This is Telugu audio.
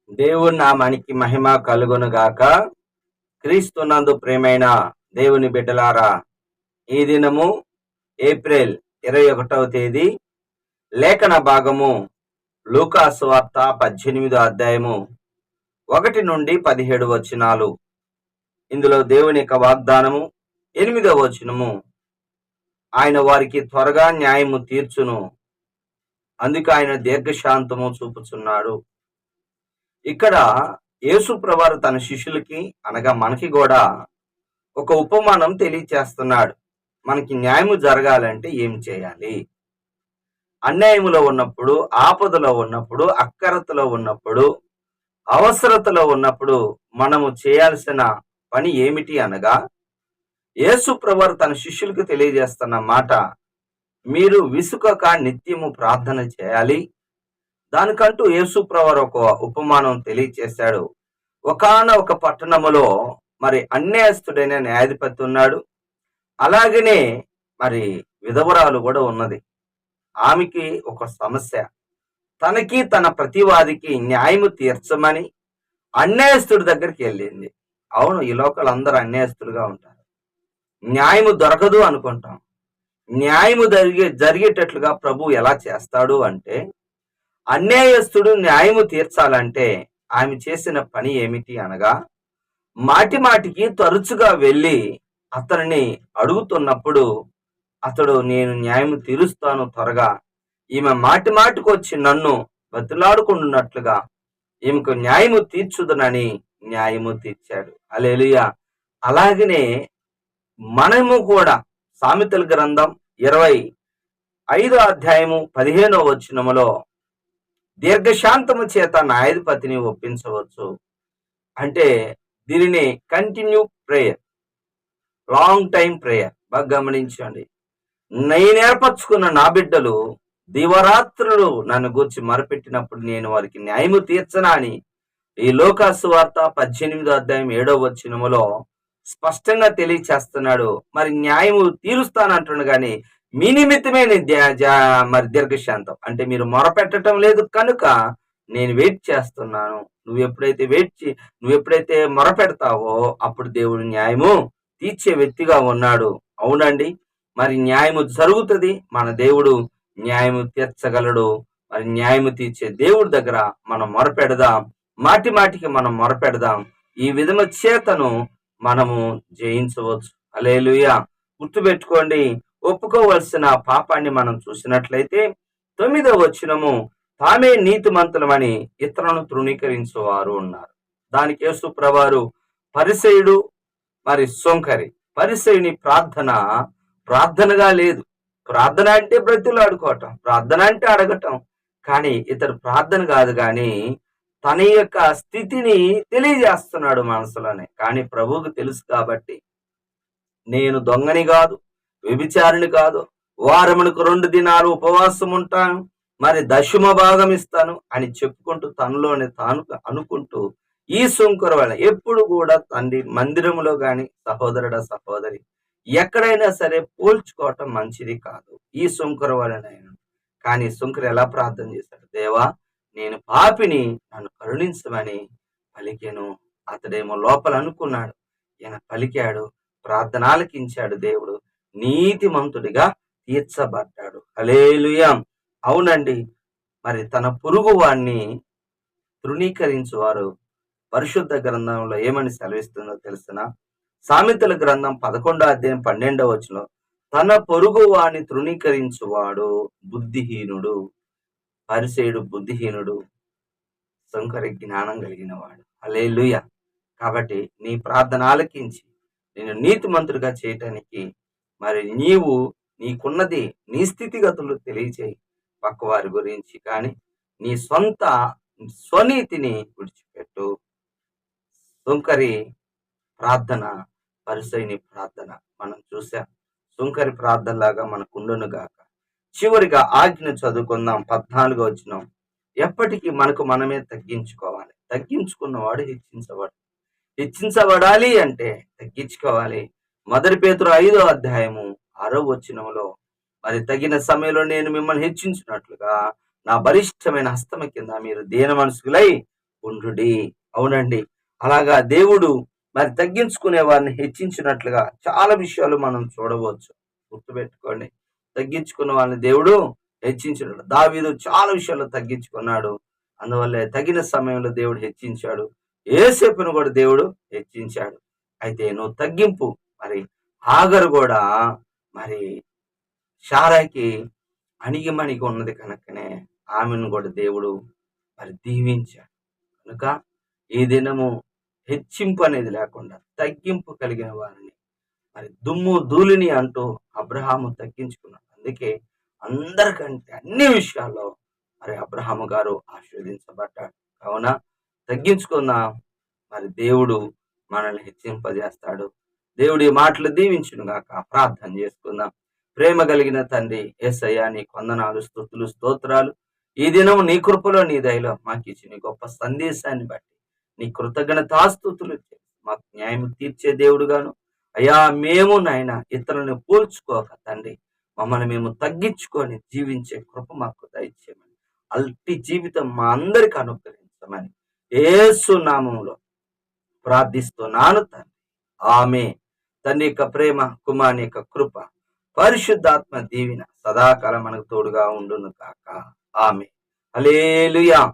దేవుని నామానికి మహిమ కలుగును గాక. క్రీస్తునందు ప్రేమైన దేవుని బిడ్డలారా, ఈ దినము ఏప్రిల్ 21వ తేదీ, లేఖన భాగము లూకాసు వార్త 18వ అధ్యాయము 1 నుండి 17 వచనాలు. ఇందులో దేవుని యొక్క వాగ్దానము 8వ వచనము, ఆయన వారికి త్వరగా న్యాయము తీర్చును, అందుకు ఆయన దీర్ఘశాంతము చూపుచున్నాడు. ఇక్కడ యేసు ప్రభువు తన శిష్యులకి అనగా మనకి కూడా ఒక ఉపమానం తెలియచేస్తున్నాడు. మనకి న్యాయము జరగాలంటే ఏం చేయాలి? అన్యాయములో ఉన్నప్పుడు, ఆపదలో ఉన్నప్పుడు, అక్కరతలో ఉన్నప్పుడు, అవసరతలో ఉన్నప్పుడు మనము చేయాల్సిన పని ఏమిటి అనగా, యేసు ప్రభువు తన శిష్యులకు తెలియజేస్తున్న మాట, మీరు విసుకక నిత్యము ప్రార్థన చేయాలి. దానికంటూ యేసు ప్రభువు ఒక ఉపమానం తెలియచేశాడు. ఒకానొక పట్టణములో మరి అన్యాయస్తుడైన న్యాయాధిపతి ఉన్నాడు. అలాగనే మరి విధవరాలు కూడా ఉన్నది. ఆమెకి ఒక సమస్య, తనకి తన ప్రతివాదికి న్యాయము తీర్చమని అన్యాయస్తుడి దగ్గరికి వెళ్ళింది. అవును, ఈ లోకల్ అందరూ అన్యాయస్తులుగా ఉంటారు. న్యాయము దొరకదు అనుకుంటాం. న్యాయము జరిగేటట్లుగా ప్రభు ఎలా చేస్తాడు అంటే, అన్యాయస్తుడు న్యాయము తీర్చాలంటే ఆమె చేసిన పని ఏమిటి అనగా, మాటికి తరచుగా వెళ్ళి అతనిని అడుగుతున్నప్పుడు అతడు, నేను న్యాయము తీరుస్తాను త్వరగా, ఈమె మాటికి వచ్చి నన్ను బతిలాడుకుంటున్నట్లుగా ఈమెకు న్యాయము తీర్చుదనని న్యాయము తీర్చాడు. హల్లెలూయా. అలాగనే మనము కూడా సామెతల గ్రంథం 25వ అధ్యాయము 15వ వచనములో, దీర్ఘశాంతము చేత న్యాయాధిపతిని ఒప్పించవచ్చు అంటే, దీనిని continue prayer, long time prayer. బాగా గమనించండి. నేను ఏర్పరచుకున్న నా బిడ్డలు దివరాత్రులు నన్ను గూర్చి మొరపెట్టినప్పుడు నేను వారికి న్యాయము తీర్చనా అని ఈ లూకాసు వార్త 18వ అధ్యాయం 7వ వచనములో స్పష్టంగా తెలియచేస్తున్నాడు. మరి న్యాయము తీరుస్తానంటున్నాడు, కానీ మీ నిమిత్తమే మరి దీర్ఘశాంతం అంటే, మీరు మొరపెట్టడం లేదు కనుక నేను వెయిట్ చేస్తున్నాను. నువ్వు ఎప్పుడైతే మొరపెడతావో అప్పుడు దేవుడు న్యాయము తీర్చే వ్యక్తిగా ఉన్నాడు. అవునండి, మరి న్యాయము జరుగుతుంది. మన దేవుడు న్యాయము తీర్చగలడు. మరి న్యాయము తీర్చే దేవుడి దగ్గర మనం మొరపెడదాం. మాటికి మనం మొరపెడదాం. ఈ విధము చేతను మనము జయించవచ్చు. హల్లెలూయా. గుర్తుపెట్టుకోండి, ఒప్పుకోవలసిన పాపాన్ని మనం చూసినట్లయితే 9వ వచనము, తామే నీతిమంతులమని ఇతరులను తృణీకరించేవారు ఉన్నారు. దానికి యేసు ప్రభువు పరిసయ్యుడు మరి సొంకరి. పరిసయ్యుని ప్రార్థనగా లేదు. ప్రార్థన అంటే బ్రతులాడుకోవటం, ప్రార్థన అంటే అడగటం. కానీ ఇతడు ప్రార్థన కాదు, కానీ తన యొక్క స్థితిని తెలియజేస్తున్నాడు మనసులోనే. కానీ ప్రభువుకు తెలుసు కాబట్టి, నేను దొంగని కాదు, వ్యభిచారిని కాదు, వారమునకు 2 దినాలు ఉపవాసం ఉంటాను, మరి దశమ భాగం ఇస్తాను అని చెప్పుకుంటూ తనలోనే తాను అనుకుంటూ, ఈ సుంకర వల్ల ఎప్పుడు కూడా తండ్రి మందిరంలో గాని, సహోదరి ఎక్కడైనా సరే పోల్చుకోవటం మంచిది కాదు. ఈ సుంకర వలనైనా కానీ సుంకర ఎలా ప్రార్థన చేశాడు? దేవా, నేను పాపిని, నన్ను కరుణించమని పలికెను. అతడేమో లోపల అనుకున్నాడు, ఈయన పలికాడు, ప్రార్థన ఆలకించాడు. దేవుడు నీతిమంతుడిగా తీర్చబడ్డాడు. హల్లెలూయా. అవునండి, మరి తన పొరుగు వాణ్ణి తృణీకరించువారు పరిశుద్ధ గ్రంథంలో ఏమని సెలవిస్తుందో తెలిసిన? సామెతల గ్రంథం 11వ అధ్యాయం 12వ వచనం, తన పొరుగు వాణ్ణి తృణీకరించువాడు బుద్ధిహీనుడు. పరిసయ్యుడు బుద్ధిహీనుడు, శంకరి జ్ఞానం కలిగిన వాడు. హల్లెలూయా. కాబట్టి నీ ప్రార్థన ఆలకించి నేను నీతిమంతుడిగా చేయటానికి మరి నీకున్నది నీ స్థితిగతులు తెలియచేయి పక్కవారి గురించి, కానీ నీ స్వనీతిని విడిచిపెట్టు. సుంకరి ప్రార్థన, పరిసయ్యుని ప్రార్థన మనం చూసాం. సుంకరి ప్రార్థన లాగా మనకు ఉండును గాక. చివరిగా ఆజ్ఞ చదువుకుందాం. 14వ వచనం, ఎప్పటికీ మనకు మనమే తగ్గించుకోవాలి. తగ్గించుకున్నవాడు హెచ్చించబడాలి అంటే తగ్గించుకోవాలి. 1 పేతురు 5వ అధ్యాయము 6వ వచనంలో, మరి తగిన సమయంలో నేను మిమ్మల్ని హెచ్చించినట్లుగా నా బలిష్టమైన హస్తమ కింద మీరు దీన మనసుకులై ఉండుడి. అవునండి. అలాగా దేవుడు మరి తగ్గించుకునే వారిని హెచ్చించినట్లుగా చాలా విషయాలు మనం చూడవచ్చు. గుర్తుపెట్టుకోండి. తగ్గించుకున్న వాళ్ళని దేవుడు హెచ్చించినాడు. దావీదు చాలా విషయాల్లో తగ్గించుకున్నాడు. అందువల్లే తగిన సమయంలో దేవుడు హెచ్చించాడు. యోసేపును కూడా దేవుడు హెచ్చించాడు. అయితే నువ్వు తగ్గింపు మరి హాగరు కూడా మరి శారాయికి అణిగిమణిగి ఉన్నది కనుకనే ఆమెను కూడా దేవుడు మరి దీవించాడు. కనుక ఈ దినము హెచ్చింపు అనేది లేకుండా తగ్గింపు కలిగిన వారిని మరి దుమ్ము ధూళిని అంటూ అబ్రహాము తగ్గించుకున్నాడు. అందుకే అందరికంటే అన్ని విషయాల్లో మరి అబ్రహాము గారు ఆశీర్వదించబడ్డాడు. కావున తగ్గించుకుందాం. మరి దేవుడు మనల్ని హెచ్చింపజేస్తాడు. దేవుడి మాటలు దీవించును గాక. ప్రార్థన చేసుకుందాం. ప్రేమ కలిగిన తండ్రి యేసయ్యా, నీకు వందనాలు, స్తుతులు, స్తోత్రాలు. ఈ దినం నీ కృపలో నీ దయలో మాకు ఇచ్చిన గొప్ప సందేశాన్ని బట్టి నీ కృతజ్ఞతాస్తుతులు మాకు న్యాయం తీర్చే దేవుడుగాను అయ్యా, మేము నాయన ఇతరులను పోల్చుకోక తండ్రి మమ్మల్ని మేము తగ్గించుకొని జీవించే కృప మాకు దయచేయమని, అల్టి జీవితం మా అందరికి అనుగ్రహించమని యేసు నామములో ప్రార్థిస్తున్నాను తండ్రి. ఆమె తండ్రి యొక్క ప్రేమ, కుమారుని యొక్క కృప, పరిశుద్ధాత్మ దీవెన సదాకాలం మనకు తోడుగా ఉండును కాక. ఆమె. హల్లెలూయా.